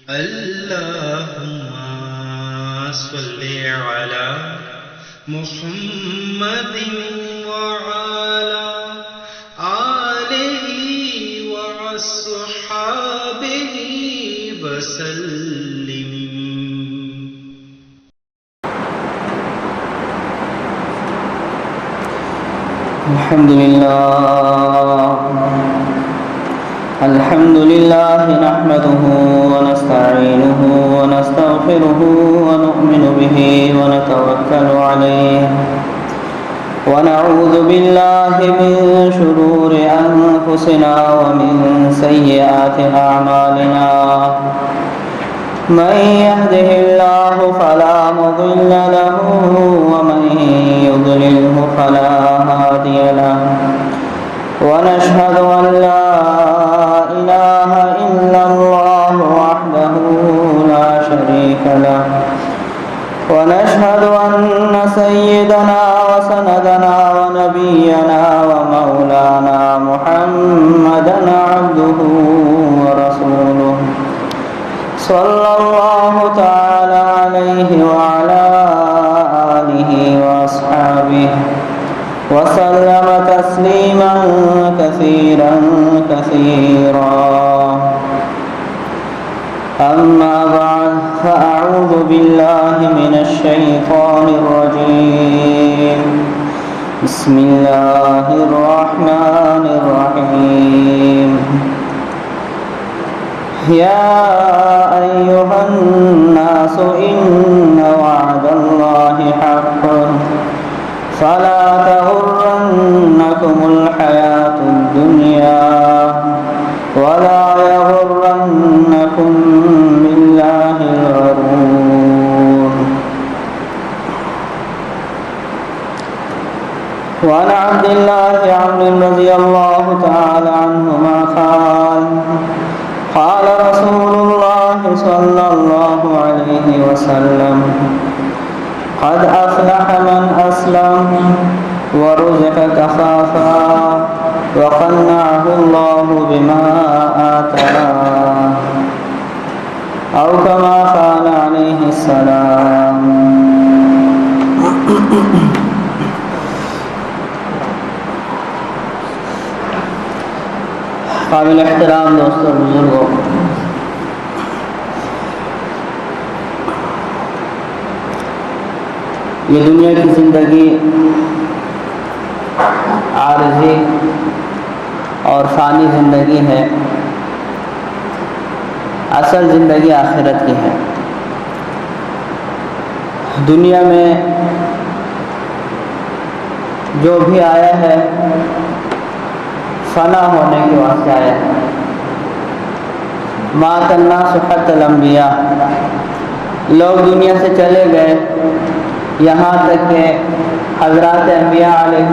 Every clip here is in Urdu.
اللهم صل على محمد وعلى آله وأصحابه وسلم. الحمد لله نحمده ونستعينه ونستغفره ونؤمن به ونتوكل عليه ونعوذ بالله من شرور أنفسنا ومن سيئات أعمالنا. من يهده الله فلا مضل له ومن يضلله فلا هادي له. ونشهد أن لا إله إلا الله وحده لا شريك له. ونشهد أن سيدنا وسندنا ونبينا ومولانا محمدا عبده ورسوله صلى الله تعالى عليه وعلى آله وأصحابه وسلم تسليما كثيرا كثيرا. أما بعد فأعوذ بالله من الشيطان الرجيم. بسم الله الرحمن الرحيم. يا أيها الناس إن وعد الله حق فلا تغرنكم الحياة الدنيا ولا يغرنكم بالله الغرور. وعن عبد الله عمرو رضي الله تعالى عنهما قال رسول الله صلى الله عليه وسلم قد أفلح من أسلم ورزق كفافا وقنعه الله بما آتاه أو كما قال عليه السلام. قابل احترام دوستوں بزرگوں، یہ دنیا کی زندگی عارضی اور فانی زندگی ہے. اصل زندگی آخرت کی ہے. دنیا میں جو بھی آیا ہے فنا ہونے کے واسطے آیا ہے. مات الناس حتی الانبیاء، لوگ دنیا سے چلے گئے یہاں تک کہ حضرات انبیاء علیہ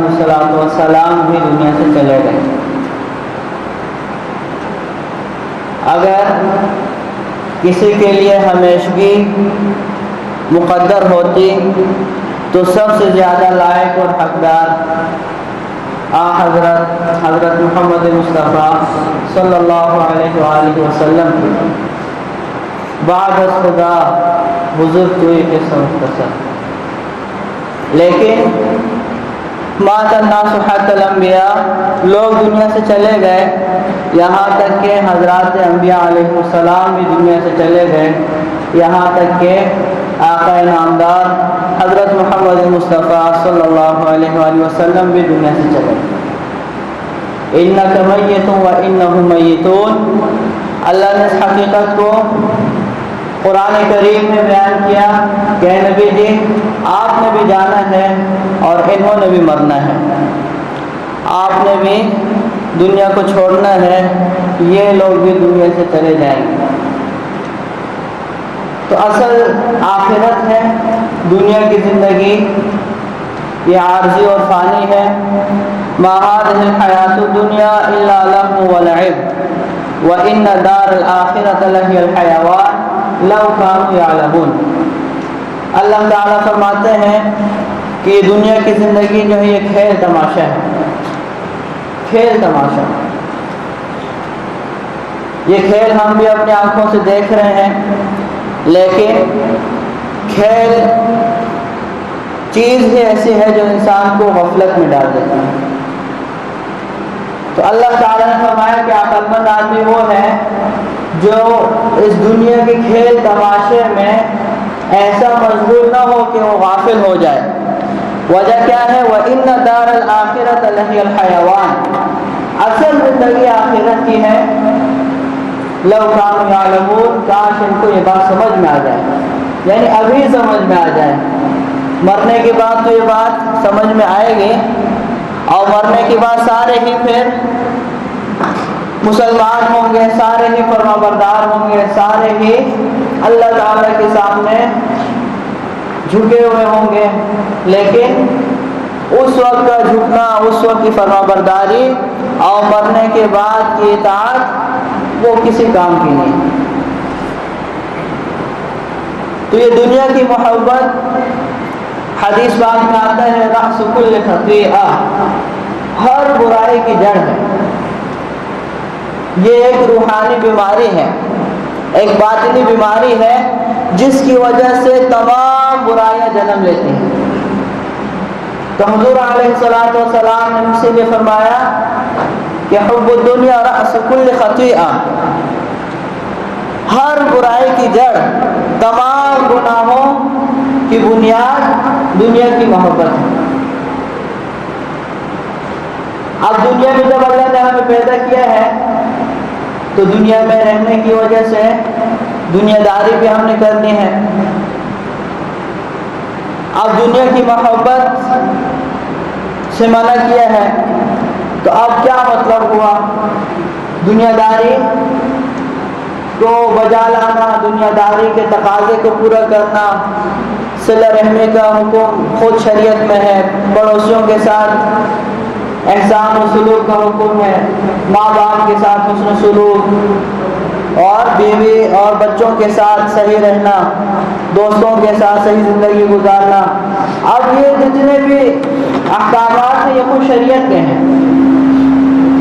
السلام بھی دنیا سے چلے گئے. اگر کسی کے لیے ہمیشگی مقدر ہوتی تو سب سے زیادہ لائق اور حقدار حضرت محمد مصطفیٰ صلی اللہ علیہ وآلہ وسلم بعد از خدا بزرگ توئی کے مختصر. لیکن مات الناس حتی الانبیاء، لوگ دنیا سے چلے گئے یہاں تک کہ حضرات انبیاء علیہ السلام بھی دنیا سے چلے گئے، یہاں تک کہ آقا نامدار حضرت محمد مصطفیٰ صلی اللہ علیہ وآلہ وسلم بھی دنیا سے چلے گئے. انک میت و انہم میتون، اللہ نے اس حقیقت کو قرآن کریم میں بیان کیا کہ اے نبی جی آپ نے بھی جانا ہے اور انہوں نے بھی مرنا ہے. آپ نے بھی دنیا کو چھوڑنا ہے، یہ لوگ بھی دنیا سے چلے جائیں گے. تو اصل آخرت ہے دنیا کی زندگی، یہ عارضی اور فانی ہے. ما هذه الحیات الدنیا الا لهو ولعب وان دار الاخرة لهي الحیوان لو كانوا يعلمون. اللہ تعالیٰ فرماتے ہیں کہ یہ دنیا کی زندگی جو ہے یہ کھیل تماشا ہے، کھیل تماشا. یہ کھیل ہم بھی اپنی آنکھوں سے دیکھ رہے ہیں، لیکن کھیل چیز ہی ایسی ہے جو انسان کو غفلت میں ڈال دیتا ہے۔ تو اللہ تعالیٰ نے فرمایا کہ عقل مند آدمی وہ ہے جو اس دنیا کے کھیل تماشے میں ایسا مشغول نہ ہو کہ وہ غافل ہو جائے۔ وجہ کیا ہے؟ وَإِنَّ دَارَ الْآخِرَةَ لَهِيَ الْحَيَوَانُ، اصل زندگی آخرت کی ہے۔ لَوْ كَانُوا يَعْلَمُونَ، کاش ان کو یہ بات سمجھ میں آ جائے، یعنی ابھی سمجھ میں آ جائے۔ مرنے کے بعد تو یہ بات سمجھ میں آئے گی، اور مرنے کے بعد سارے ہی پھر مسلمان ہوں گے، سارے ہی فرما بردار ہوں گے، سارے ہی اللہ تعالیٰ کے سامنے جھکے ہوئے ہوں گے، لیکن اس وقت کا جھکنا، اس وقت کی فرما برداری اور مرنے کے بعد کی اطاعت وہ کسی کام کی نہیں۔ تو یہ دنیا کی محبت، حدیث پاک میں آتا ہے رأس کل خطیئہ، ہر برائی کی جڑ ہے۔ یہ ایک روحانی بیماری ہے، ایک باطنی بیماری ہے، جس کی وجہ سے تمام برائیاں جنم لیتی ہیں۔ تو حضور علیہ الصلوۃ والسلام نے مجھ سے یہ فرمایا کہ حب الدنیا رأس کل خطیئہ، ہر برائی کی جڑ، تمام گناہوں کی بنیاد دنیا کی محبت ہے۔ اب دنیا میں جب اللہ نے ہمیں پیدا کیا ہے تو دنیا میں رہنے کی وجہ سے دنیا داری بھی ہم نے کرنی ہے۔ اب دنیا کی محبت سے منع کیا ہے تو اب کیا مطلب ہوا؟ دنیا داری کو بجا لانا، دنیا داری کے تقاضے کو پورا کرنا، صلہ رحمی کا حکم خود شریعت میں ہے، پڑوسیوں کے ساتھ احسان و سلوک کا حکم ہے، ماں باپ کے ساتھ حسن سلوک، اور بیوی اور بچوں کے ساتھ صحیح رہنا، دوستوں کے ساتھ صحیح زندگی گزارنا۔ اب یہ جتنے بھی احکامات ہیں یہ خود شریعت کے ہیں،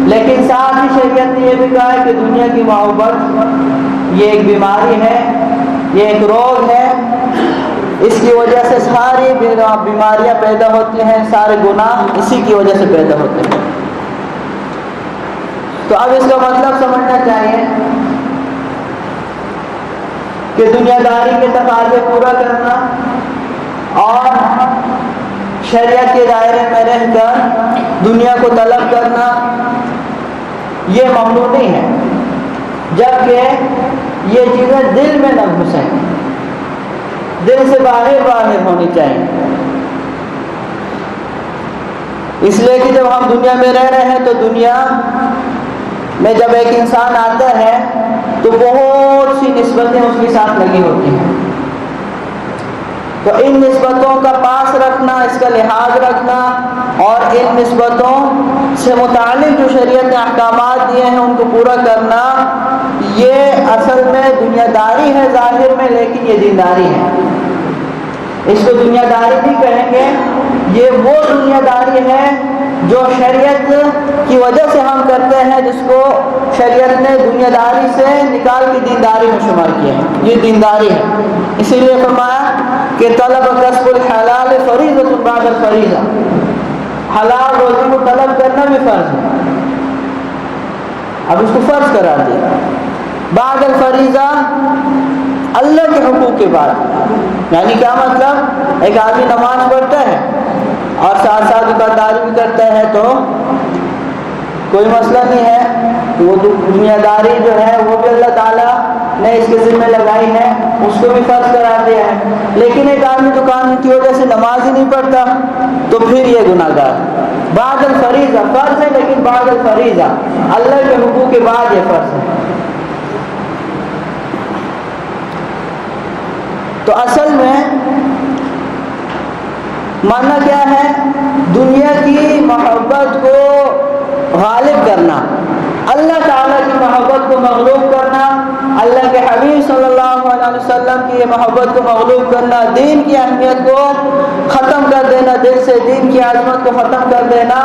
لیکن ساتھ ہی شریعت نے یہ بھی کہا ہے کہ دنیا کی محبت یہ ایک بیماری ہے، یہ ایک روگ ہے، اس کی وجہ سے ساری بیماریاں پیدا ہوتی ہیں، سارے گناہ اسی کی وجہ سے پیدا ہوتے ہیں۔ تو اب اس کا مطلب سمجھنا چاہیے کہ دنیا داری کے تقاضے پورا کرنا اور شریعت کے دائرے میں رہ کر دنیا کو طلب کرنا یہ ممنوع نہیں ہے، جبکہ یہ چیزیں دل میں نہ گھسیں، دل سے باہر ہونی چاہیے۔ اس لیے کہ جب ہم دنیا میں رہ رہے ہیں تو دنیا میں جب ایک انسان آتا ہے تو بہت سی نسبتیں اس کے ساتھ لگی ہوتی ہیں، تو ان نسبتوں کا پاس رکھنا، اس کا لحاظ رکھنا اور ان نسبتوں سے متعلق جو شریعت نے احکامات دیے ہیں ان کو پورا کرنا، یہ اصل میں دنیا داری ہے ظاہر میں، لیکن یہ دینداری ہے۔ اس کو دنیا داری نہیں کہیں گے، یہ وہ دنیا داری ہے جو شریعت کی وجہ سے ہم کرتے ہیں، جس کو شریعت نے دنیا داری سے نکال کے دینداری میں شمار کیا ہے، یہ دینداری ہے۔ اسی لیے فرمایا کہ طلب کسب الحلال فریضۃ بعد الفریضہ، حلال روزی کو طلب کرنا بھی فرض ہے، اب اس کو فرض قرار دیا۔ بعد الفریضہ، اللہ کے حقوق کے بعد، یعنی کیا مطلب؟ ایک آدمی نماز پڑھتا ہے اور ساتھ ساتھ دکانداری بھی کرتا ہے تو کوئی مسئلہ نہیں ہے، وہ دنیا داری جو ہے وہ بھی اللہ تعالیٰ نے اس کے ذمہ لگائی ہے، اس کو بھی فرض قرار دیا ہے۔ لیکن ایک آدمی دکان کی وجہ سے نماز ہی نہیں پڑھتا تو پھر یہ گناہ گار۔ بعد الفریضہ فرض ہے، لیکن بعد الفریضہ اللہ کے حقوق کے بعد یہ فرض ہے۔ تو اصل میں ماننا کیا ہے؟ دنیا کی محبت کو غالب کرنا، اللہ تعالیٰ کی محبت کو مغلوب کرنا، اللہ کے حبیب صلی اللہ علیہ وسلم کی محبت کو مغلوب کرنا، دین کی اہمیت کو ختم کر دینا دل سے، دین کی عظمت کو ختم کر دینا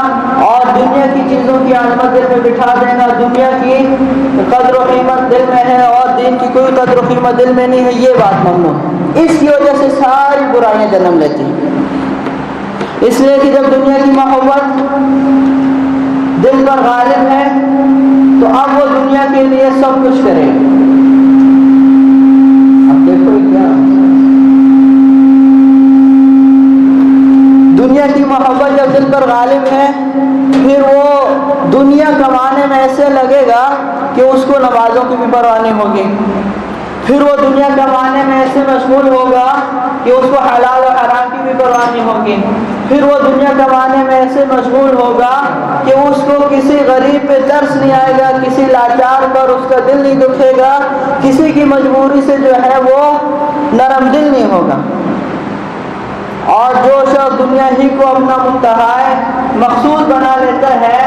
اور دنیا کی چیزوں کی عظمت دل میں بٹھا دینا، دنیا کی قدر و قیمت دل میں ہے اور دین کی کوئی قدر و قیمت دل میں نہیں ہے، یہ بات ممنوع ہے۔ اس کی وجہ سے ساری برائیاں جنم لیتی ہیں، اس لیے کہ جب دنیا کی محبت دل پر غالب ہے تو اب وہ دنیا کے لیے سب کچھ کرے۔ اب دیکھو کیا دنیا کی محبت جب دل پر غالب ہے پھر وہ دنیا کمانے میں ایسے لگے گا کہ اس کو نمازوں کی بھی پرواہ نہیں ہوگی، پھر وہ دنیا کمانے میں ایسے مشغول ہوگا کہ اس کو حلال و حرام کی بھی پرواہ نہیں ہوگی، پھر وہ دنیا کمانے میں ایسے مشغول ہوگا کہ اس کو کسی غریب پہ ترس نہیں آئے گا، کسی لاچار پر اس کا دل نہیں دکھے گا، کسی کی مجبوری سے جو ہے وہ نرم دل نہیں ہوگا۔ اور جو شخص دنیا ہی کو اپنا منتہا مقصود بنا لیتا ہے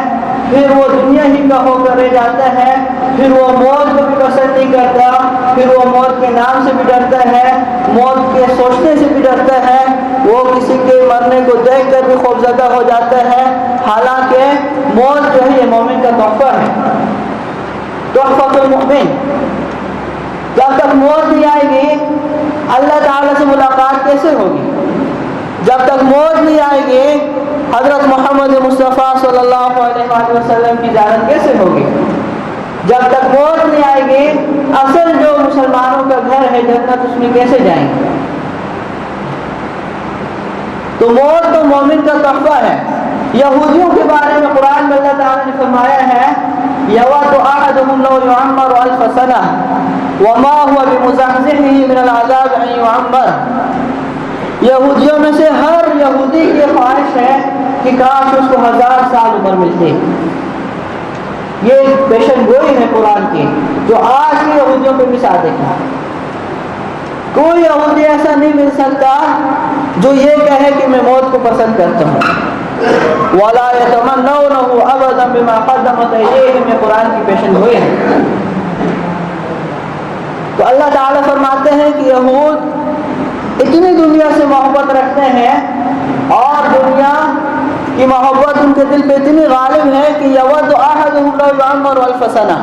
پھر وہ دنیا ہی کا ہو کر رہ جاتا ہے، پھر وہ موت کو بھی پسند نہیں کرتا، پھر وہ موت کے نام سے بھی ڈرتا ہے، موت کے سوچنے سے بھی ڈرتا ہے، وہ کسی کے مرنے کو دیکھ کر بھی خوفزدہ ہو جاتا ہے، حالانکہ موت جو ہے یہ مومن کا تحفہ ہے، تحفۃ المؤمن۔ جب تک موت نہیں آئے گی اللہ تعالیٰ سے ملاقات کیسے ہوگی؟ جب تک موت نہیں آئے گی حضرت محمد مصطفیٰ صلی اللہ علیہ وآلہ وسلم کی زیارت کیسے ہوگی؟ جب تک موت نہیں آئے گی اصل جو مسلمانوں کا گھر ہے جنت اس میں کیسے جائیں گے؟ تو موت تو مومن کا تحفہ ہے۔ یہودیوں کے بارے میں قرآن میں اللہ تعالیٰ نے فرمایا ہے یَوَدُّ أَحَدُهُمْ لَوْ يُعَمَّرُ أَلْفَ سَنَةٍ وَمَا هُوَ بِمُزَحْزِحِهِ مِنَ الْعَذَابِ أَن يُعَمَّرَ۔ یہودیوں میں سے ہر یہودی کی خواہش ہے کہ کاش اس کو 1000 سال عمر ملتی۔ یہ پیشن گوئی ہے قرآن کی جو آج کے یہودیوں پہ بھی صادق ہے۔ کوئی یہودی ایسا نہیں مل سکتا جو یہ کہے کہ میں موت کو پسند کرتا ہوں۔ وَلَا يَتَمَنَّوْنَهُ أَبَدًا بِمَا قَدَّمَتْ أَيْدِيهِمْ، یہ قرآن کی پیشن گوئی ہے۔ تو اللہ تعالیٰ فرماتے ہیں کہ یہود اتنی دنیا سے محبت رکھتے ہیں اور دنیا کی محبت ان کے دل پہ اتنی غالب ہے کہ یود احدہم لو یعمر الف سنہ،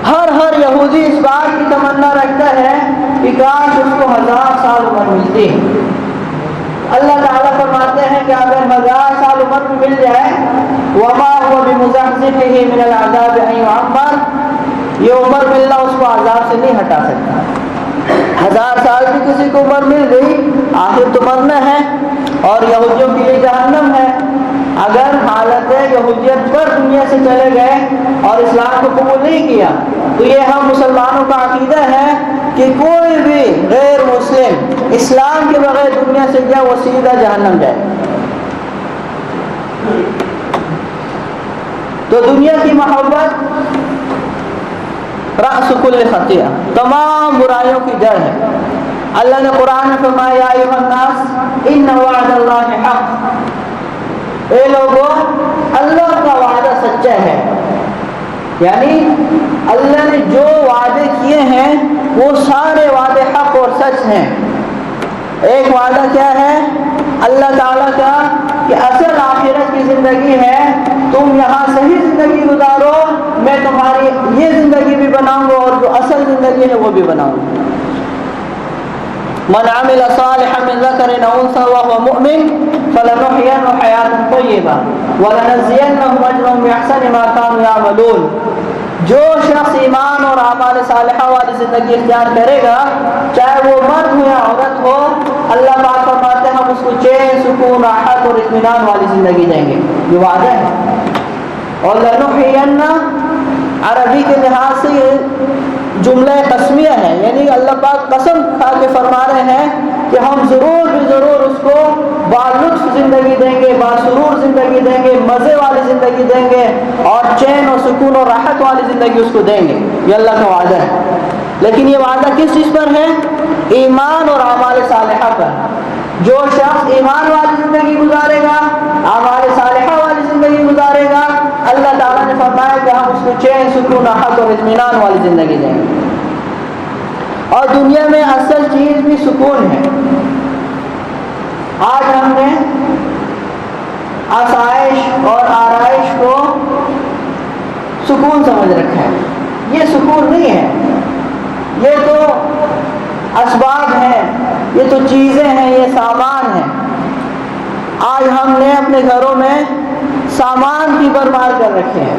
ہر یہودی اس بات کی تمنا رکھتا ہے کہ کاش اس کو 1000 سال عمر ملتی۔ اللہ تعالیٰ فرماتے ہیں کہ اگر 1000 سال عمر بھی مل جائے وما هو بمزحزحه من العذاب ان يعمر، یہ عمر ملنا اس کو عذاب سے نہیں ہٹا سکتا۔ 1000 سال بھی کسی کو عمر مل گئی آخر تو مرنا ہے، اور یہودیوں کے لیے جہنم ہے۔ اگر حالت یہودیت پر دنیا سے چلے گئے اور اسلام کو قبول نہیں کیا تو یہ ہم مسلمانوں کا عقیدہ ہے کہ کوئی بھی غیر مسلم اسلام کے بغیر دنیا سے گیا وہ سیدھا جہنم جائے۔ تو دنیا کی محبت رأس کل خطیہ، تمام برائیوں کی جڑ ہے۔ اللہ نے قرآن میں فرمایا یا ایھا الناس ان وعد اللہ حق، اے لوگوں اللہ کا وعدہ سچا ہے، یعنی اللہ نے جو وعدے کیے ہیں وہ سارے وعدے حق اور سچ ہیں۔ ایک وعدہ کیا ہے اللہ تعالیٰ کا کہ اصل آخرت کی زندگی ہے، تم یہاں صحیح زندگی گزارو، میں تمہاری یہ زندگی بھی بناؤں گا اور جو اصل زندگی ہے وہ بھی بناؤں گا۔ من عمل صالحا من ذکر او انثى وهو مؤمن فلنحيينه حیاتا طیبہ ولنجزینهم اجرهم باحسن ما كانوا يعملون۔ جو شخص ایمان اور اعمال صالحہ والی زندگی اختیار کرے گا چاہے وہ مرد ہو یا عورت ہو، اللہ پاک فرماتے ہیں ہم اس کو چین، سکون، راحت اور اطمینان والی زندگی دیں گے، یہ وعدہ ہے۔ اور لنحیین عربی کے لحاظ سے یہ جملہ قسمیہ ہے، یعنی اللہ پاک قسم کھا کے فرما رہے ہیں کہ ہم ضرور بھی ضرور اس کو بالطف زندگی دیں گے، باسرور زندگی دیں گے، مزے والی زندگی دیں گے اور چین اور سکون اور راحت والی زندگی اس کو دیں گے، یہ اللہ کا وعدہ ہے۔ لیکن یہ وعدہ کس چیز پر ہے؟ ایمان اور اعمال صالحہ پر۔ جو شخص ایمان والی زندگی گزارے گا، اعمال صالحہ والی زندگی گزارے گا، اللہ تعالیٰ نے فرمایا کہ ہم اس کو چین، سکون، راحت اور اطمینان والی زندگی دیں گے۔ اور دنیا میں اصل چیز بھی سکون ہے۔ آج ہم نے آسائش اور آرائش کو سکون سمجھ رکھا ہے۔ یہ سکون نہیں ہے، یہ تو اسباب ہیں، یہ تو چیزیں ہیں، یہ سامان ہیں۔ آج ہم نے اپنے گھروں میں سامان کی برباد کر رکھے ہیں،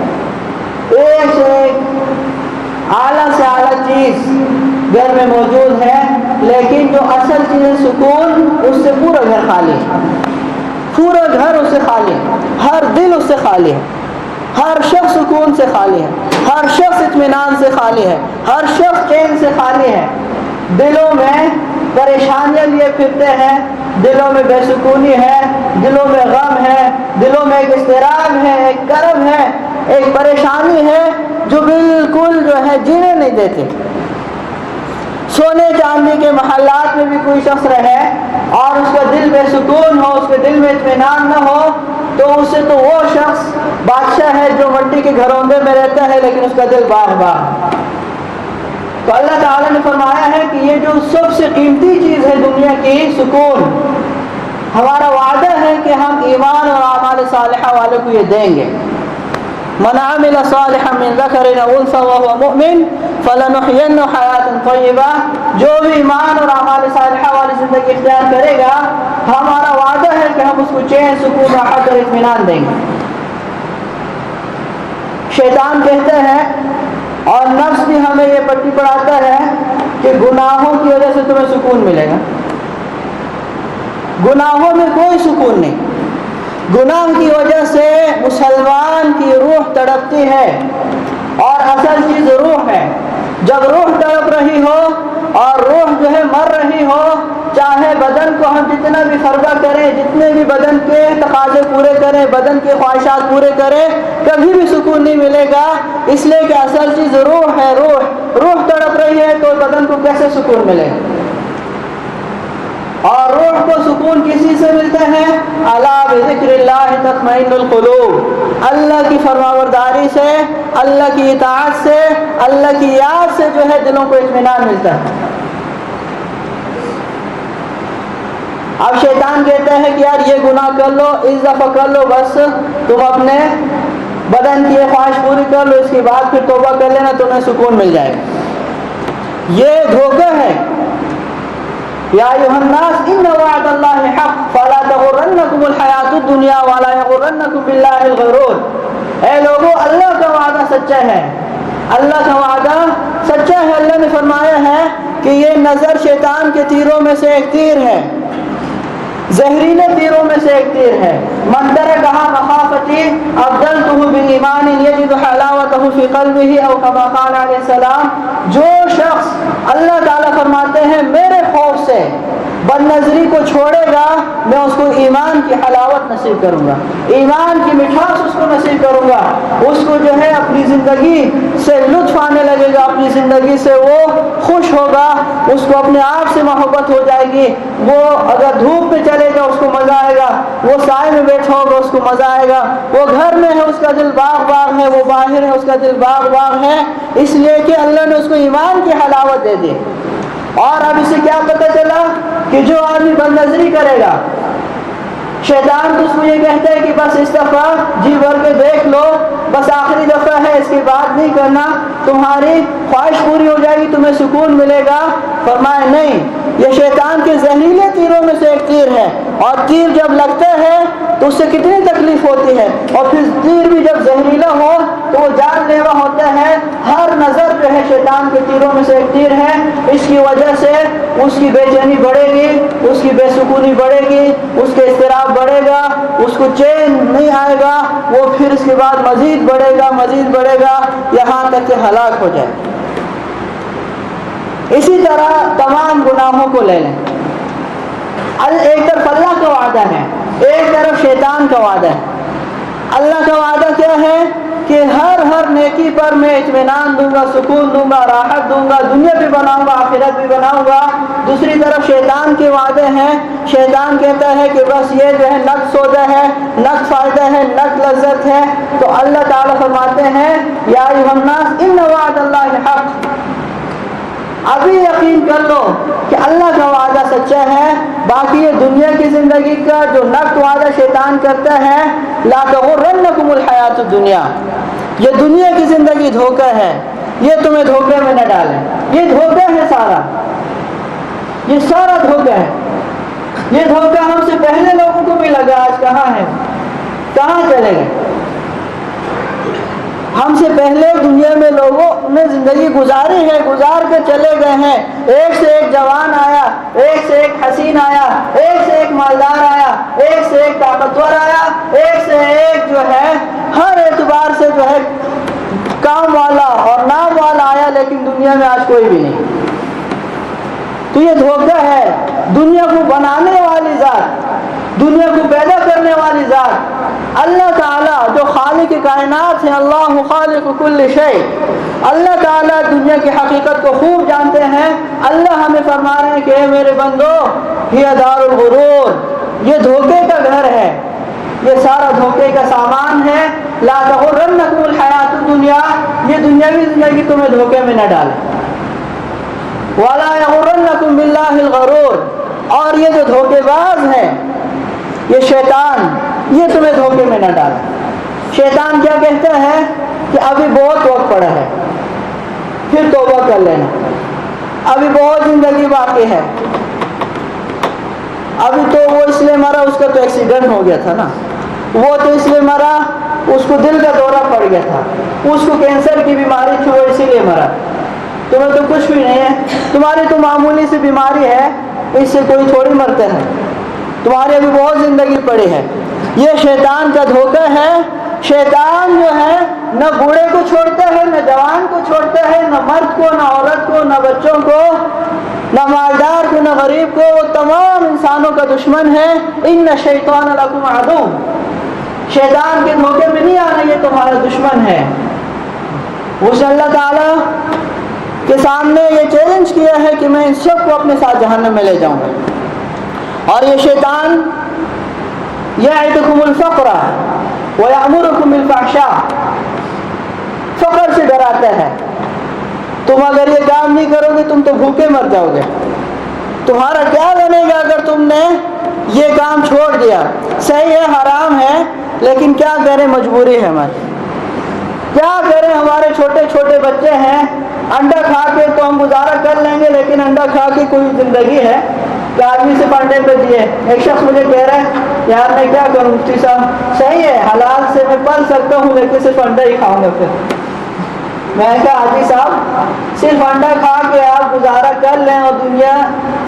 ایک سے ایک اعلیٰ سے اعلیٰ چیز گھر میں موجود ہے، لیکن جو اصل چیز ہے سکون، اس سے پورا گھر خالی ہے، پورا گھر اس سے خالی ہے، ہر دل اس سے خالی ہے، ہر شخص سکون سے خالی ہے، ہر شخص اطمینان سے خالی ہے، ہر شخص چین سے خالی ہے۔ دلوں میں پریشانیاں لیے پھرتے ہیں، دلوں میں بے سکونی ہے، دلوں میں غم ہے، دلوں میں ایک اضطراب ہے، ایک کرب ہے، ایک پریشانی ہے جو بالکل جو ہے جینے نہیں دیتے۔ سونے چاندی کے محلات میں بھی کوئی شخص رہے اور اس کا دل بے سکون ہو، اس کے دل میں اطمینان نہ ہو، تو اسے تو وہ شخص بادشاہ ہے جو مٹی کے گھروندے میں رہتا ہے لیکن اس کا دل باغ باغ۔ تو اللہ تعالیٰ نے فرمایا ہے کہ یہ جو سب سے قیمتی چیز ہے دنیا کی، سکون، ہمارا وعدہ ہے کہ ہم ایمان اور اعمال صالحہ والے کو یہ دیں گے۔ من عمل صالحا من ذکر او انثى وهو مؤمن فلنحيينه حیاة طیبہ، جو بھی ایمان اور اعمال صالحہ والی زندگی اختیار کرے گا، ہمارا وعدہ ہے کہ ہم اس کو چین، سکون، راحت اور اطمینان دیں گے۔ شیطان کہتے ہیں اور نفس بھی ہمیں یہ پٹی پڑھاتا ہے کہ گناہوں کی وجہ سے تمہیں سکون ملے گا۔ گناہوں میں کوئی سکون نہیں، گناہ کی وجہ سے مسلمان کی روح تڑپتی ہے، اور اصل چیز روح ہے۔ جب روح تڑپ رہی ہو اور روح جو ہے مر رہی ہو، چاہے بدن کو ہم جتنا بھی فربہ کریں، جتنے بھی بدن کے تقاضے پورے کریں، بدن کے خواہشات پورے کریں، کبھی بھی سکون نہیں ملے گا، اس لیے کہ اصل چیز روح ہے۔ روح تڑپ رہی ہے تو بدن کو کیسے سکون ملے گا؟ اور روح کو سکون کسی سے ملتا ہے؟ الا بذکر اللہ تطمئن القلوب، اللہ کی فرمانبرداری سے، اللہ کی اطاعت سے، اللہ کی یاد سے جو ہے دلوں کو اطمینان ملتا ہے۔ اب شیطان کہتا ہے کہ یار یہ گناہ کر لو، اس دفعہ کر لو، بس تم اپنے بدن کی خواہش پوری کر لو، اس کے بعد پھر توبہ کر لینا، تمہیں سکون مل جائے گا۔ یہ دھوکہ ہے۔ یا ایھا الناس ان وعد اللہ حق فلا تغرنکم الحیاۃ الدنیا ولا یغرنکم باللہ الغرور۔ اے لوگو، اللہ کا وعدہ سچا ہے، اللہ کا وعدہ سچا ہے۔ اللہ نے فرمایا ہے کہ یہ نظر شیطان کے تیروں میں سے ایک تیر ہے، زہریلے تیروں میں سے ایک تیر ہے۔ من ترکھا مخافتی ابدلتہ بالایمان یجد حلاوتہ فی قلبہ او کما قال علیہ السلام۔ جو شخص، اللہ تعالیٰ فرماتے ہیں، میرے خوف سے بد نظری کو چھوڑے گا، میں اس کو ایمان کی حلاوت نصیب کروں گا، ایمان کی مٹھاس اس کو نصیب کروں گا، اس کو جو ہے اپنی زندگی سے لطف آنے لگے گا، اپنی زندگی سے وہ خوش ہوگا، اس کو اپنے آپ سے محبت ہو جائے گی۔ وہ اگر دھوپ میں چلے گا اس کو مزہ آئے گا، وہ سائے میں بیٹھا ہوگا اس کو مزہ آئے گا، وہ گھر میں ہے اس کا دل باغ باغ ہے، وہ باہر ہے اس کا دل باغ باغ ہے، اس لیے کہ اللہ نے اس کو ایمان کی حلاوت دے دی۔ اور اب اسے کیا پتہ چلا کہ جو آدمی بد نظری کرے گا، شیطان تو اس کو یہ کہتا ہے کہ بس اس دفعہ جی بھر کے دیکھ لو، بس آخری دفعہ ہے، اس کے بعد نہیں کرنا، تمہاری خواہش پوری ہو جائے گی، تمہیں سکون ملے گا۔ فرمایا نہیں، یہ شیطان کے زہریلے تیروں میں سے ایک تیر ہے، اور تیر جب لگتا ہے تو اس سے کتنی تکلیف ہوتی ہے، اور پھر تیر بھی جب زہریلا ہو تو وہ جان لیوا ہوتا ہے۔ ہر نظر جو ہے شیطان کے تیروں میں سے ایک تیر ہے، اس کی وجہ سے اس کی بے چینی بڑھے گی، اس کی بے سکونی بڑھے گی، اس کے اضطراب بڑھے گا، اس کو چین نہیں آئے گا، وہ پھر اس کے بعد مزید بڑھے گا، مزید بڑھے گا، یہاں تک کہ ہلاک ہو جائے۔ اسی طرح تمام گناہوں کو لے لیں، ایک طرف اللہ کا وعدہ ہے، ایک طرف شیطان کا وعدہ ہے۔ اللہ کا وعدہ کیا ہے کہ ہر نیکی پر میں اطمینان دوں گا، سکون دوں گا، راحت دوں گا، دنیا بھی بناؤں گا، آخرت بھی بناؤں گا۔ دوسری طرف شیطان کے وعدے ہیں، شیطان کہتا ہے کہ بس یہ جو ہے نقص سودا ہے، نقص فائدہ ہے، نقص لذت ہے۔ تو اللہ تعالیٰ فرماتے ہیں یا ایھا الناس ان وعد اللہ حق، ابھی یقین کر لو کہ اللہ کا وعدہ سچا ہے. باقی یہ دنیا کی زندگی کا جو نقد وعدہ شیطان کرتا ہے, لا تغرنکم الحیات الدنیا, یہ دنیا کی زندگی دھوکہ ہے, یہ تمہیں دھوکے میں نہ ڈالے. یہ دھوکہ ہے سارا, یہ سارا دھوکہ ہے. یہ دھوکہ ہم سے پہلے لوگوں کو بھی لگا, آج کہاں ہے, کہاں چلے گئے؟ ہم سے پہلے دنیا میں لوگوں نے زندگی گزاری ہے, گزار کے چلے گئے ہیں. ایک سے ایک جوان آیا, ایک سے ایک حسین آیا, ایک سے ایک مالدار آیا, ایک سے ایک طاقتور آیا, ایک سے ایک جو ہے ہر اعتبار سے جو ہے کام والا اور نام والا آیا, لیکن دنیا میں آج کوئی بھی نہیں. تو یہ دھوکہ ہے. دنیا کو بنانے والی ذات, دنیا کو پیدا کرنے والی ذات اللہ تعالیٰ جو خالق کائنات ہے, اللہ خالق کل شیء, اللہ تعالیٰ دنیا کی حقیقت کو خوب جانتے ہیں. اللہ ہمیں فرما رہے ہیں کہ اے میرے بندو, یہ دار الغرور, یہ دھوکے کا گھر ہے, یہ سارا دھوکے کا سامان ہے. لا تغرنکم الحیات الدنیا, یہ دنیاوی زندگی تمہیں دھوکے میں نہ ڈالے. وَلَا يَغُرَّنَّكُمْ بِاللَّهِ الْغَرُورُ, اور یہ جو دھوکے باز ہے, یہ شیطان, یہ تمہیں دھوکے میں نہ ڈالے. شیطان کیا کہتا ہے کہ ابھی بہت وقت پڑا ہے, پھر توبہ کر لینا, ابھی بہت زندگی باقی ہے. ابھی تو وہ اس لیے مرا, اس کا تو ایکسیڈنٹ ہو گیا تھا نا, وہ تو اس لیے مرا, اس کو دل کا دورہ پڑ گیا تھا, اس کو کینسر کی بیماری تھی, وہ اسی لیے مرا. تمہیں تو کچھ بھی نہیں ہے, تمہاری تو معمولی سی بیماری ہے, اس سے کوئی تھوڑی مرتا ہے, تمہاری ابھی بہت زندگی پڑی ہے. یہ شیطان کا دھوکہ ہے. شیطان جو ہے نہ بوڑھے کو چھوڑتا ہے, نہ جوان کو چھوڑتا ہے, نہ مرد کو, نہ عورت کو, نہ بچوں کو, نہ مالدار کو, نہ غریب کو, وہ تمام انسانوں کا دشمن ہے. ان الشیطان لکم عدو, شیطان کے دھوکے میں نہیں آنا, یہ تمہارا دشمن ہے. اس نے اللہ تعالیٰ کے سامنے یہ چیلنج کیا ہے کہ میں ان سب کو اپنے ساتھ جہنم میں لے جاؤں گا. اور یہ شیطان یعدکم الفقر ویأمرکم بالفحشاء, فقر سے ڈراتا ہے. تم اگر یہ کام نہیں کرو گے تم تو بھوکے مر جاؤ گے. تمہارا کیا بنے گا اگر تم نے یہ کام چھوڑ دیا؟ صحیح ہے, حرام ہے, لیکن کیا کریں, مجبوری ہے ہماری. کیا کریں, ہمارے چھوٹے چھوٹے بچے ہیں, انڈا کھا کے تو ہم گزارا کر لیں گے, لیکن انڈا کھا کے کوئی زندگی ہے کہ آدمی سے پنڈے پہ دیے. ایک شخص مجھے کہہ رہا ہے یار میں کیا کروں مفتی صاحب, صحیح ہے حلال سے میں پل سکتا ہوں, لیکن صرف انڈا ہی کھاؤں گا. پھر میں نے کہا حاجی صاحب صرف انڈا کھا کے آپ گزارا کر لیں اور دنیا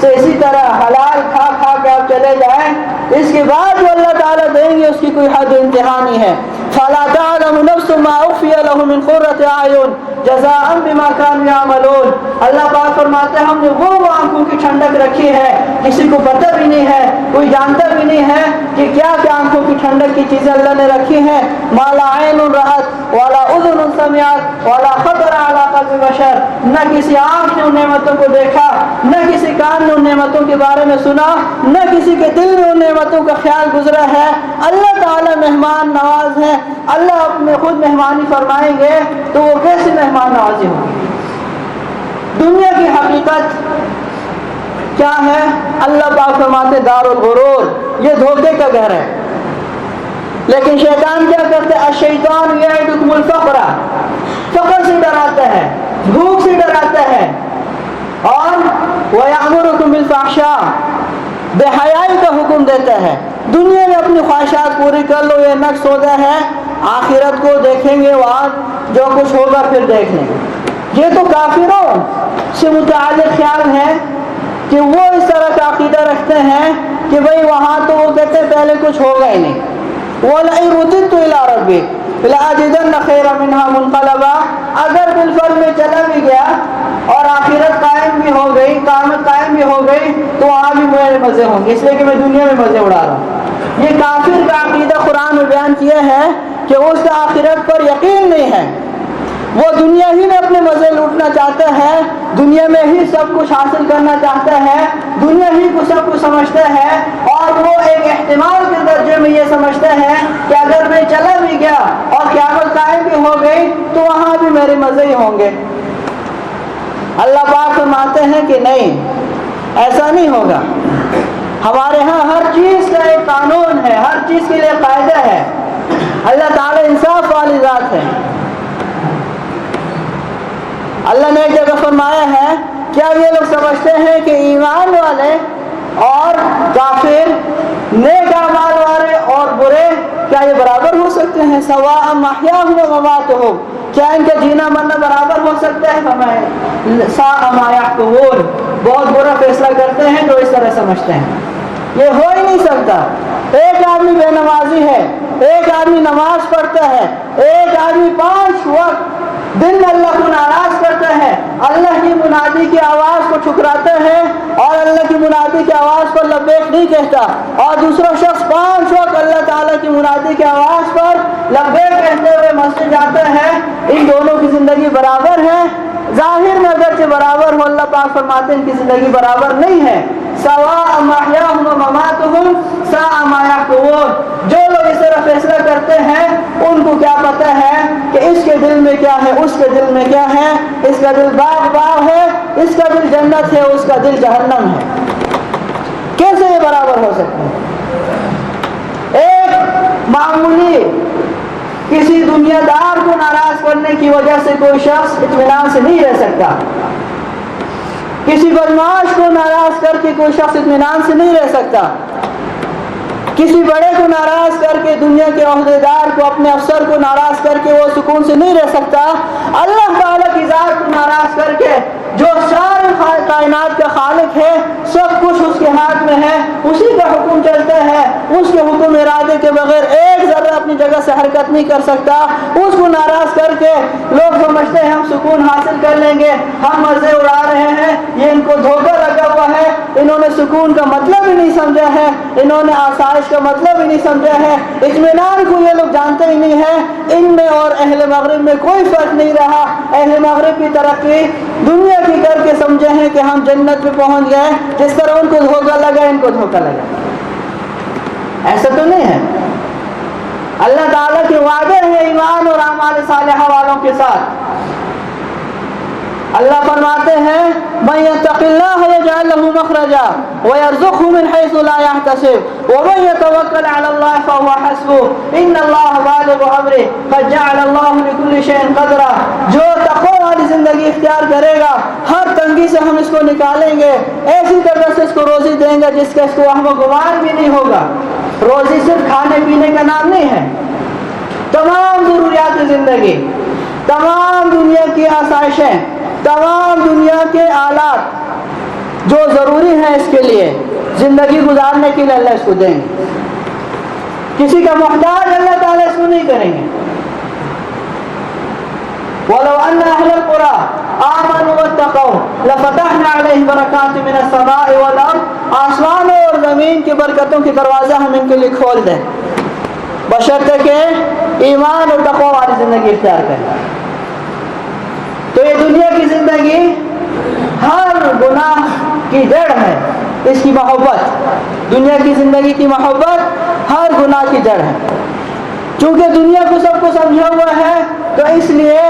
سے اسی طرح حلال کھا کھا کے آپ چلے جائیں, اس کے بعد جو اللہ تعالیٰ دیں گے اس کی کوئی حد انتہا نہیں ہے. فَلَا تَعْلَمُ نَفْسٌ مَا أُخْفِيَ لَهُم مِّن قُرَّةِ أَعْيُنٍ جَزَاءً بِمَا كَانُوا يَعْمَلُونَ. اللہ پاک فرماتے ہیں ہم نے وہ آنکھوں کی ٹھنڈک رکھی ہے, کسی کو پتہ بھی نہیں ہے, کوئی جانتا بھی نہیں ہے کہ کیا کیا آنکھوں کی ٹھنڈک کی چیزیں اللہ نے رکھی ہیں. مَا لَا عَيْنٌ رَأَتْ وَلَا أُذُنٌ سَمِعَتْ وَلَا خطر علی قلب بشر, نہ کسی آنکھ نے ان نعمتوں کو دیکھا, نہ کسی کان نے ان نعمتوں کے بارے میں سنا, نہ کسی کے دل میں ان نعمتوں کا خیال گزرا ہے. اللہ تعالیٰ مہمان نواز ہے. اللہ اپنے خود مہمانی فرمائیں گے تو وہ کیسے مہمان نوازی ہوگی. دنیا کی حقیقت کیا ہے؟ اللہ پاک فرماتے دار الغرور, یہ دھوکے کا گھر ہے. لیکن شیطان کیا کرتا ہے؟ الشیطان یعدکم الفقر, فقر سے ڈراتا ہے, بھوک سے ڈراتا ہے, اور وَيَأْمُرُكُمْ بِالْفَحْشَاءِ, بے حیائی کا حکم دیتا ہے. دنیا میں اپنی خواہشات پوری کر لو, یہ نقص ہوتا ہے, آخرت کو دیکھیں گے, وہاں جو کچھ ہوگا پھر دیکھ لیں گے. یہ تو کافروں سے متعلق خیال ہے کہ وہ اس طرح کا عقیدہ رکھتے ہیں کہ بھئی وہاں تو وہ کہتے ہیں پہلے کچھ ہوگا ہی نہیں. وَلَئِن رُدِدتُّ إِلَىٰ رَبِّي لَأَجِدَنَّ خَيْرًا مِنْهَا مُنْقَلَبًا, اگر بالفعل میں چلا بھی گیا اور آخرت قائم بھی ہو گئی, قیامت قائم بھی ہو گئی, تو وہاں بھی میرے مزے ہوں گے, اس لیے کہ میں دنیا میں مزے اڑا رہا ہوں. یہ کافر کا عقیدہ قرآن میں بیان کیا ہے کہ اس کا آخرت پر یقین نہیں ہے, وہ دنیا ہی میں اپنے مزے لوٹنا چاہتا ہے, دنیا میں ہی سب کچھ حاصل کرنا چاہتا ہے, دنیا ہی کو سب کچھ سمجھتا ہے, اور وہ ایک احتمال کے درجے میں یہ سمجھتا ہے کہ اگر میں چلا بھی گیا اور قیامت قائم بھی ہو گئی تو وہاں بھی میرے مزے ہی ہوں گے. اللہ پاک فرماتے ہیں کہ نہیں، ایسا نہیں ہوگا. ہمارے ہاں ہر چیز کا ایک قانون ہے، ہر چیز کے لیے قاعدہ ہے. اللہ تعالیٰ انصاف والی ذات ہے. اللہ نے ایک جگہ فرمایا ہے، کیا یہ لوگ سمجھتے ہیں کہ ایمان والے اور کافر، نیک اعمال والے اور برے، کیا یہ برابر ہو سکتے ہیں؟ سواء محیاہم و مماتہم، کیا ان کا جینا مرنا برابر ہو سکتا ہے؟ فرمایا ساء ما یحکمون، بہت برا فیصلہ کرتے ہیں جو اس طرح سمجھتے ہیں. یہ ہو ہی نہیں سکتا. ایک آدمی بے نمازی ہے، ایک آدمی نماز پڑھتا ہے، ایک آدمی 5 وقت دن میں اللہ کو ناراض کرتا ہے، اللہ کی منادی کی آواز کو ٹھکراتا ہے اور اللہ کی منادی کی آواز پر لبیک نہیں کہتا، اور دوسرا شخص 5 وقت اللہ تعالیٰ کی منادی کی آواز پر لبیک کہتے ہوئے مسجد جاتا ہے. ان دونوں کی زندگی برابر ہے؟ ظاہر میں اگرچہ برابر ہو، اللہ پاک فرماتے ہیں ان کی زندگی برابر نہیں ہے. سواء محیاہم و مماتہم ساء ما یحکمون. جو لوگ اس طرح فیصلہ کرتے ہیں ان کو کیا پتہ ہے کہ اس کے دل میں کیا ہے، اس کے دل میں کیا ہے. اس کا دل باغ ہے، اس کا دل جنت ہے، اس کا دل جہنم ہے. کیسے یہ برابر ہو سکتے ہیں؟ ایک معمولی کسی دنیا دار کو ناراض کرنے کی وجہ سے کوئی شخص اطمینان سے نہیں رہ سکتا. کسی بدمعاش کو ناراض کر کے کوئی شخص اطمینان سے نہیں رہ سکتا. کسی بڑے کو ناراض کر کے، دنیا کے عہدیدار کو، اپنے افسر کو ناراض کر کے وہ سکون سے نہیں رہ سکتا. اللہ تعالیٰ کی ذات کو ناراض کر کے، جو سارے کائنات کا خالق ہے، سب کچھ اس کے ہاتھ میں ہے، اسی کا حکم چلتا ہے، اس کے حکم ارادے کے بغیر ایک ذرہ اپنی جگہ سے حرکت نہیں کر سکتا. اس کو ناراض کر کے لوگ سمجھتے ہیں ہم سکون حاصل کر لیں گے، ہم مزے اڑا رہے ہیں. یہ ان کو دھوکہ لگا ہوا ہے. انہوں نے سکون کا مطلب ہی نہیں سمجھا ہے، انہوں نے آسائش کا مطلب ہی نہیں سمجھا ہے. اطمینان کو یہ لوگ جانتے ہی نہیں ہیں. ان میں اور اہل مغرب میں کوئی فرق نہیں رہا. اہل مغرب کی ترقی دنیا کی کر کے سمجھے ہیں کہ ہم جنت پہ پہنچ گئے. جس طرح ان کو دھوکہ لگا، ان کو دھوکہ لگا. ایسا تو نہیں ہے. اللہ تعالیٰ کے وعدے ہیں ایمان اور اعمال صالحہ والوں کے ساتھ. اللہ فرماتے ہیں من یتق اللہ یجعل له مخرجا ویرزقه من حیث لا یحتسب ومن یتوکل علی اللہ فهو حسبہ ان اللہ بالغ امرہ قد جعل اللہ لکل شیء قدرا. جو تقوی والی زندگی اختیار کرے گا، ہر تنگی سے ہم اس کو نکالیں گے، ایسی طرح سے اس کو روزی دیں گے جس کا اس کو وہم و گمان بھی نہیں ہوگا. روزی صرف کھانے پینے کا نام نہیں ہے. تمام ضروریات زندگی، تمام دنیا کی آسائشیں، تمام دنیا کے آلات جو ضروری ہیں اس کے لیے زندگی گزارنے کے لیے اللہ اس کو دیں گے. کسی کا محتاج اللہ تعالیٰ اس کو نہیں کریں گے. وَلَوْ أَنَّ أَهْلَ الْقُرَىٰ آمَنُوا وَاتَّقَوْا لَفَتَحْنَا عَلَيْهِمْ بَرَكَاتٍ مِّنَ السَّمَاءِ وَالْأَرْضِ. آسمانوں اور زمین کی برکتوں کے دروازے ہم ان کے لیے کھول دیں، بشرطے کہ ایمان اور تقوی والی زندگی اختیار کریں. تو یہ دنیا کی زندگی ہر گناہ کی جڑ ہے. اس کی محبت، دنیا کی زندگی کی محبت ہر گناہ کی جڑ ہے. چونکہ دنیا کو سب کو سمجھا ہوا ہے، تو اس لیے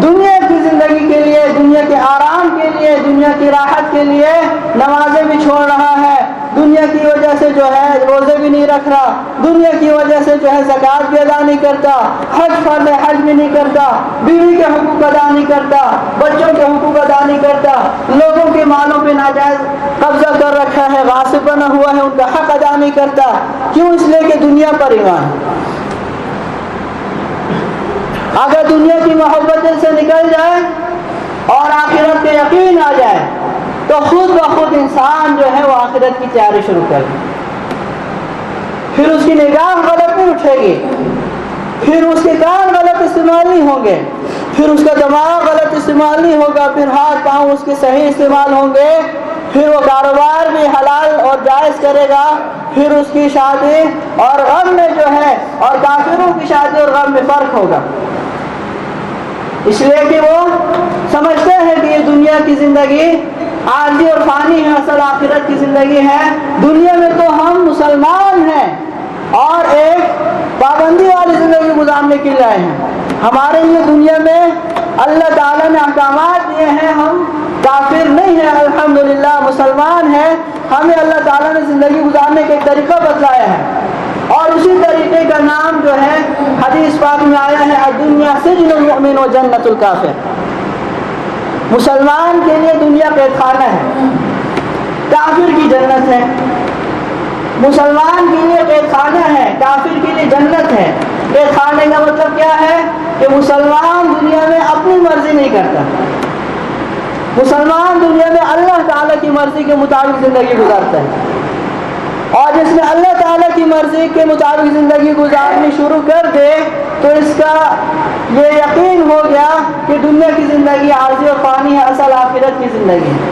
دنیا کی زندگی کے لیے، دنیا کے آرام کے لیے، دنیا کی راحت کے لیے نمازیں بھی چھوڑ رہا ہے. دنیا کی وجہ سے جو ہے روزے بھی نہیں رکھ رہا. دنیا کی وجہ سے جو ہے زکوٰۃ بھی ادا نہیں کرتا، حج فرض حج بھی نہیں کرتا، بیوی کے حقوق ادا نہیں کرتا، بچوں کے حقوق ادا نہیں کرتا، لوگوں کے مالوں پہ ناجائز قبضہ کر رکھا ہے، غاصب بنا ہوا ہے، ان کا حق ادا نہیں کرتا. کیوں؟ اس لیے کہ دنیا پر ایمان. اگر دنیا کی محبت سے نکل جائے اور آخرت کے یقین آ جائے تو خود بخود انسان جو ہے وہ آخرت کی تیاری شروع کر دے. پھر اس کی نگاہ غلط نہیں اٹھے گی، پھر اس کے کان غلط استعمال نہیں ہوں گے، پھر اس کا دماغ غلط استعمال نہیں ہوگا، پھر ہاتھ پاؤں اس کے صحیح استعمال ہوں گے، پھر وہ کاروبار بھی حلال اور جائز کرے گا، پھر اس کی شادی اور غم میں جو ہے، اور کافروں کی شادی اور غم میں فرق ہوگا. اس لیے کہ وہ سمجھتے ہیں کہ یہ دنیا کی زندگی عارضی اور فانی ہے، اصل آخرت کی زندگی ہے. دنیا میں تو ہم مسلمان ہیں اور ایک پابندی والی زندگی گزارنے کے لیے آئے ہیں. ہمارے لیے دنیا میں اللہ تعالیٰ نے احکامات دیے ہیں، ہم کافر نہیں ہے، الحمدللہ مسلمان ہے، ہمیں اللہ تعالیٰ نے زندگی گزارنے کا ایک طریقہ بتلایا ہے، اور اسی طریقے کا نام جو ہے حدیث پاک میں آیا ہے الدنیا سجن المؤمن و جنت الکافر۔ مسلمان کے لیے دنیا قید خانہ ہے، کافر کی جنت ہے۔ مسلمان کے لیے قید خانہ ہے، کافر کے لیے جنت ہے۔ قید خانے کا مطلب کیا ہے کہ مسلمان دنیا میں اپنی مرضی نہیں کرتا، مسلمان دنیا میں اللہ تعالیٰ کی مرضی کے مطابق زندگی گزارتا ہے، اور جس نے اللہ تعالیٰ کی مرضی کے مطابق زندگی گزارنی شروع کر دے تو اس کا یہ یقین ہو گیا کہ دنیا کی زندگی عارضی اور فانی ہے، اصل آخرت کی زندگی ہے۔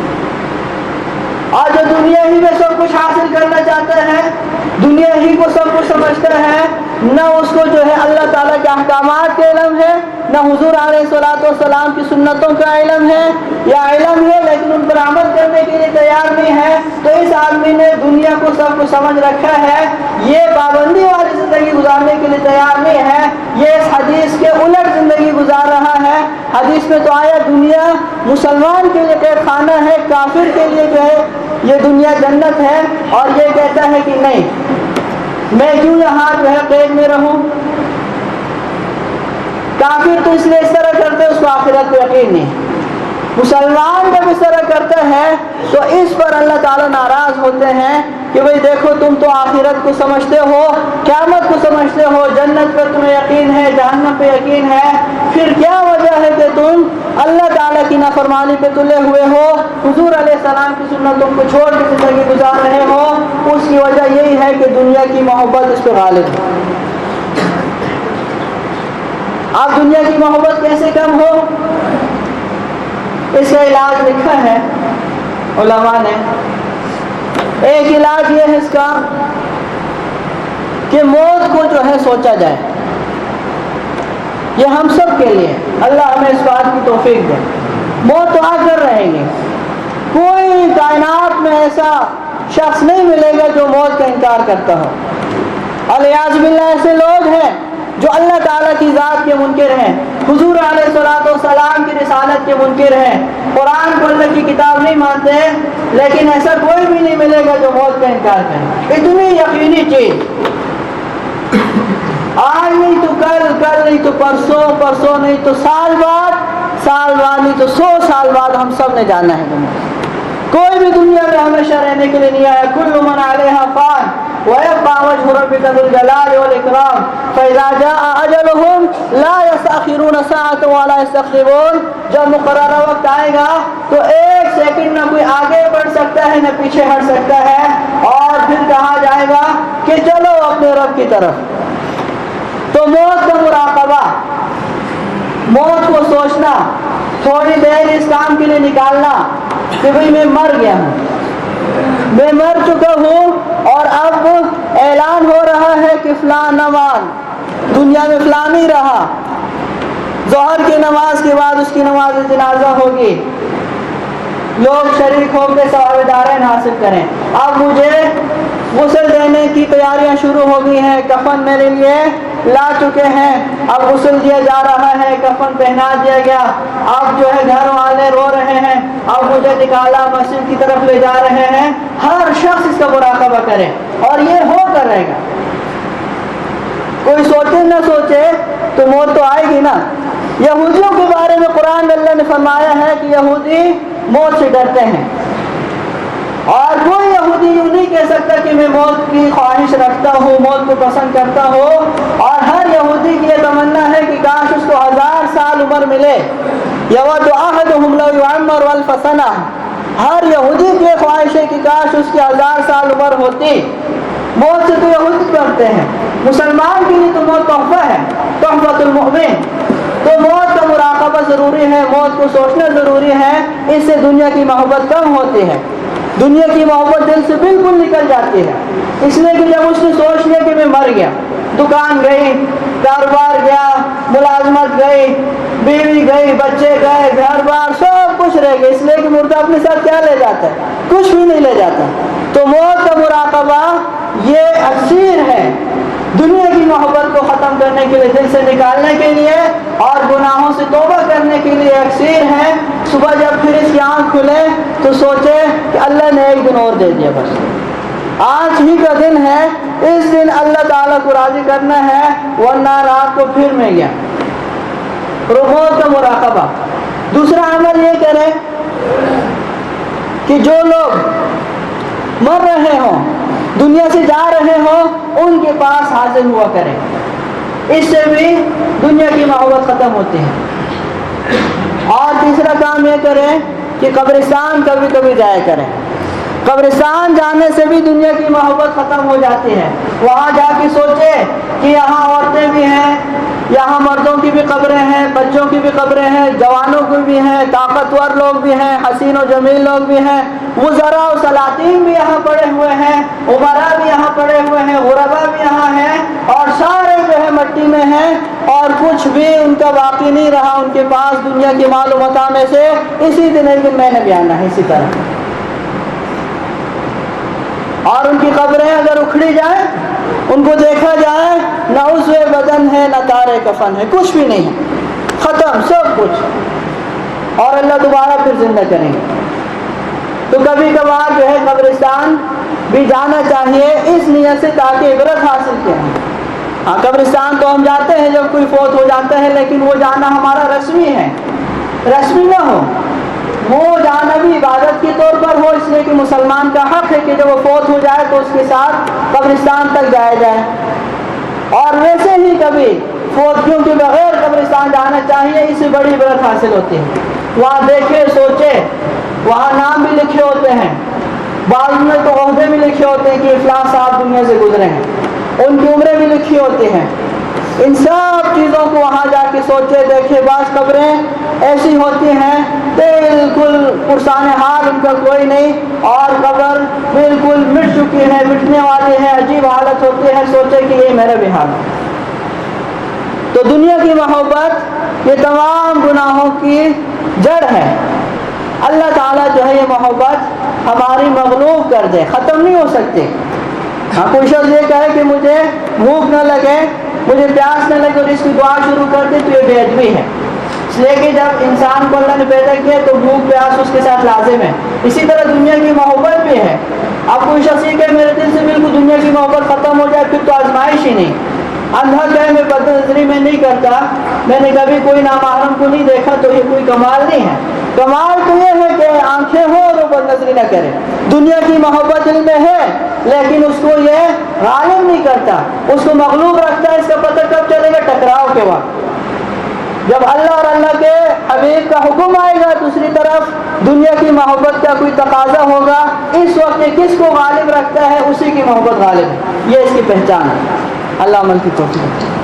اور جو دنیا ہی میں سب کچھ حاصل کرنا چاہتا ہے، دنیا ہی کو سب کچھ سمجھتا ہے، نہ اس کو جو ہے اللہ تعالیٰ کے احکامات کا علم ہے، نہ حضور علیہ الصلوۃ والسلام کی سنتوں کا علم ہے، یا علم ہے لیکن ان پر عمل کرنے کے لیے تیار نہیں ہے، تو اس آدمی نے دنیا کو سب کچھ سمجھ رکھا ہے، یہ پابندی والی زندگی گزارنے کے لیے تیار نہیں ہے، یہ اس حدیث کے الٹ زندگی گزار رہا ہے۔ حدیث میں تو آیا دنیا مسلمان کے لیے قید خانہ ہے، کافر کے لیے جو ہے یہ دنیا جنت ہے، اور یہ کہتا ہے کہ نہیں، میں کیوں یہاں جو ہے قید میں رہوں۔ کافر تو اس لیے اس طرح کرتے اس کو آخرت پہ یقین نہیں، مسلمان جب اس طرح کرتا ہے تو اس پر اللہ تعالیٰ ناراض ہوتے ہیں کہ بھئی دیکھو تم تو آخرت کو سمجھتے ہو، قیامت کو سمجھتے ہو، جنت پر تمہیں یقین ہے، جہنم پہ یقین ہے، پھر کیا وجہ ہے کہ تم اللہ تعالیٰ کی نافرمانی پہ تلے ہوئے ہو، حضور علیہ السلام کی سنتوں کو چھوڑ کے زندگی گزار رہے ہو؟ اس کی وجہ یہی ہے کہ دنیا کی محبت اس پہ غالب ہے۔ اب دنیا کی محبت کیسے کم ہو؟ اس کا علاج لکھا ہے علماء نے۔ ایک علاج یہ ہے اس کا کہ موت کو جو ہے سوچا جائے، یہ ہم سب کے لیے، اللہ ہمیں اس بات کی توفیق دے۔ موت تو آ کر رہے گی، کوئی کائنات میں ایسا شخص نہیں ملے گا جو موت کا انکار کرتا ہو۔ الیاذ باللہ ایسے لوگ ہیں جو اللہ تعالیٰ کی ذات کے منکر ہیں، حضور علیہ الصلوۃ والسلام کی رسالت کے منکر ہیں، قرآن کو اللہ کی کتاب نہیں مانتے، لیکن ایسا کوئی بھی نہیں ملے گا جو موت کا انکار کرے۔ اتنی یقینی چیز، آج نہیں تو کل، کل نہیں تو پرسوں، پرسوں نہیں تو سال بعد، سال بعد نہیں تو 100 سال بعد ہم سب نے جانا ہے دنیا۔ کوئی بھی دنیا میں ہمیشہ رہنے کے لیے نہیں آیا۔ کل من علیہا فان ویبقى وجه ربك ذو الجلال والإکرام فإذا جاء أجلهم لا يستأخرون ساعة ولا يستقدمون۔ جب مقررہ وقت آئے گا تو ایک سیکنڈ نہ کوئی آگے بڑھ سکتا ہے نہ پیچھے ہٹ سکتا ہے، اور پھر کہا جائے گا کہ چلو اپنے رب کی طرف۔ تو موت کا مراقبہ، موت کو سوچنا، تھوڑی دیر اس کام کے لیے نکالنا کہ بھئی میں مر گیا ہوں، میں مر چکا ہوں، اور اب اعلان ہو رہا ہے کہ فلاں نماز دنیا میں فلاں نہیں رہا، ظہر کی نماز کے بعد اس کی نماز جنازہ ہوگی، لوگ شریک ہو کے ثواب دارین حاصل کریں۔ اب مجھے غسل دینے کی تیاریاں شروع ہو گئی ہیں، کفن میرے لیے لا چکے ہیں، اب غسل دیا جا رہا ہے، کفن پہنا دیا گیا، اب جو ہے گھر والے رو رہے ہیں، اب مجھے نکالا مسجد کی طرف لے جا رہے ہیں۔ ہر شخص اس کا مراقبہ کرے، اور یہ ہو کر رہے گا، کوئی سوچے نہ سوچے تو موت تو آئے گی نا۔ یہودیوں کے بارے میں قرآن میں اللہ نے فرمایا ہے کہ یہودی موت سے ڈرتے ہیں، اور کوئی یہودی یوں نہیں کہہ سکتا کہ میں موت کی خواہش رکھتا ہوں، موت کو پسند کرتا ہوں، اور ہر یہودی کی یہ تمنا ہے کہ کاش اس کو 1000 سال عمر ملے۔ یود احدہم لو یعمر 1000 سنہ، ہر یہودی کی یہ خواہش ہے کہ کاش اس کی 1000 سال عمر ہوتی۔ موت سے تو یہودی ڈرتے ہیں، مسلمان کے لیے تو موت تحفہ ہے، تحفۃ المؤمن۔ تو موت کا مراقبہ ضروری ہے، موت کو سوچنا ضروری ہے، اس سے دنیا کی محبت کم ہوتی ہے، دنیا کی محبت دل سے بالکل نکل جاتی ہے۔ اس لیے کہ جب اس نے سوچ لیا کہ میں مر گیا، دکان گئی، کاروبار گیا، ملازمت گئی، بیوی گئی، بچے گئے، گھر بار سب کچھ رہ گئے، اس لیے کہ مردہ اپنے ساتھ کیا لے جاتا ہے؟ کچھ بھی نہیں لے جاتا۔ تو موت کا مراقبہ یہ اکثیر ہے دنیا کی محبت کو ختم کرنے کے لیے، دل سے نکالنے کے لیے، اور گناہوں سے توبہ کرنے کے لیے اکثیر ہے۔ صبح جب پھر اس کی آنکھ کھلے تو سوچے کہ اللہ نے ایک دن اور دے دیا، بس آج ہی کا دن ہے، اس دن اللہ تعالیٰ کو راضی کرنا ہے، ورنہ رات کو پھر میں گیا۔ رکوع کا مراقبہ۔ دوسرا عمل یہ کرے کہ جو لوگ مر رہے ہوں، دنیا سے جا رہے ہوں، ان کے پاس حاضر ہوا کرے، اس سے بھی دنیا کی محبت ختم ہوتی ہے۔ اور تیسرا کام یہ کرے کہ قبرستان کبھی کبھی جایا کرے۔ قبرستان جانے سے بھی دنیا کی محبت ختم ہو جاتی ہے۔ وہاں جا کے سوچے کہ یہاں عورتیں بھی ہیں، یہاں مردوں کی بھی قبریں ہیں، بچوں کی بھی قبریں ہیں، جوانوں کی بھی ہیں، طاقتور لوگ بھی ہیں، حسین و جمیل لوگ بھی ہیں، وزراء و سلاطین بھی یہاں پڑے ہوئے ہیں، عمراء بھی یہاں پڑے ہوئے ہیں، غرباء بھی یہاں ہیں، اور سارے جو ہے مٹی میں ہیں، اور کچھ بھی ان کا باقی نہیں رہا ان کے پاس دنیا کی مال و متاع میں سے۔ اسی دن ایک دن میں نے بھی آنا ہے اسی طرح، اور ان کی قبریں اگر اکھڑی جائیں، ان کو دیکھا جائے، نہ عضو بدن ہے نہ تارے کفن ہے، کچھ بھی نہیں ہے، ختم سب کچھ، اور اللہ دوبارہ پھر زندہ کریں گے۔ تو کبھی کبھار جو ہے قبرستان بھی جانا چاہیے اس نیت سے تاکہ عبرت حاصل کریں۔ ہاں قبرستان تو ہم جاتے ہیں جب کوئی فوت ہو جاتا ہے، لیکن وہ جانا ہمارا رسمی ہے، رسمی نہ ہو، وہ جانا بھی عبادت کے طور پر ہو، اس لیے کہ مسلمان کا حق ہے کہ جب وہ فوت ہو جائے تو اس کے ساتھ قبرستان تک جایا جائے۔ اور ویسے ہی کبھی فوتیوں کے بغیر قبرستان جانا چاہیے، اس سے بڑی عبرت حاصل ہوتی ہے۔ وہاں دیکھے سوچے، وہاں نام بھی لکھے ہوتے ہیں، بعض میں تو عہدے بھی لکھے ہوتے ہیں کہ فلاں صاحب دنیا سے گزرے ہیں، ان کی عمریں بھی لکھی ہوتی ہیں۔ ان سب چیزوں کو وہاں جا کے سوچے دیکھے، بعض قبریں ایسی ہوتی ہیں بالکل پرسان حال، ان کا کوئی نہیں، اور قبر بالکل مٹ چکی ہے، مٹنے والی ہے، عجیب حالت ہوتی ہے، سوچے کہ یہ میرا بھی حال ہے۔ تو دنیا کی محبت یہ تمام گناہوں کی جڑ ہے۔ اللہ تعالیٰ جو ہے یہ محبت ہماری مغلوب کر دے، ختم نہیں ہو سکتی۔ ہاں کوئی شخص یہ کہے کہ مجھے بھوک نہ لگے، مجھے پیاس نہ لگے، اور اس کی دعا شروع کر دے تو یہ بے ادبی ہے، اس لیے کہ جب انسان کو اللہ نے پیدا کیا تو بھوک پیاس اس کے ساتھ لازم ہے۔ اسی طرح دنیا کی محبت بھی ہے۔ اب کوئی شخص یہ کہ میرے دل سے بالکل دنیا کی محبت ختم ہو جائے، پھر تو آزمائش ہی نہیں۔ اندھا کہے میں بد نظری میں نہیں کرتا، میں نے کبھی کوئی نامحرم کو نہیں دیکھا، تو یہ کوئی کمال نہیں ہے۔ کمال تو یہ ہے کہ آنکھیں ہوں اور وہ بد نظری نہ کرے۔ دنیا کی محبت دل میں ہے لیکن اس کو یہ غالب نہیں کرتا، اس کو مغلوب رکھتا ہے۔ اس کا پتہ کب چلے گا؟ ٹکراؤ کے وقت، جب اللہ اور اللہ کے حبیب کا حکم آئے گا، دوسری طرف دنیا کی محبت کا کوئی تقاضا ہوگا، اس وقت یہ کس کو غالب رکھتا ہے؟ اسی کی محبت غالب ہے، یہ اس کی پہچان ہے۔ اللہ عمل کی توفیق۔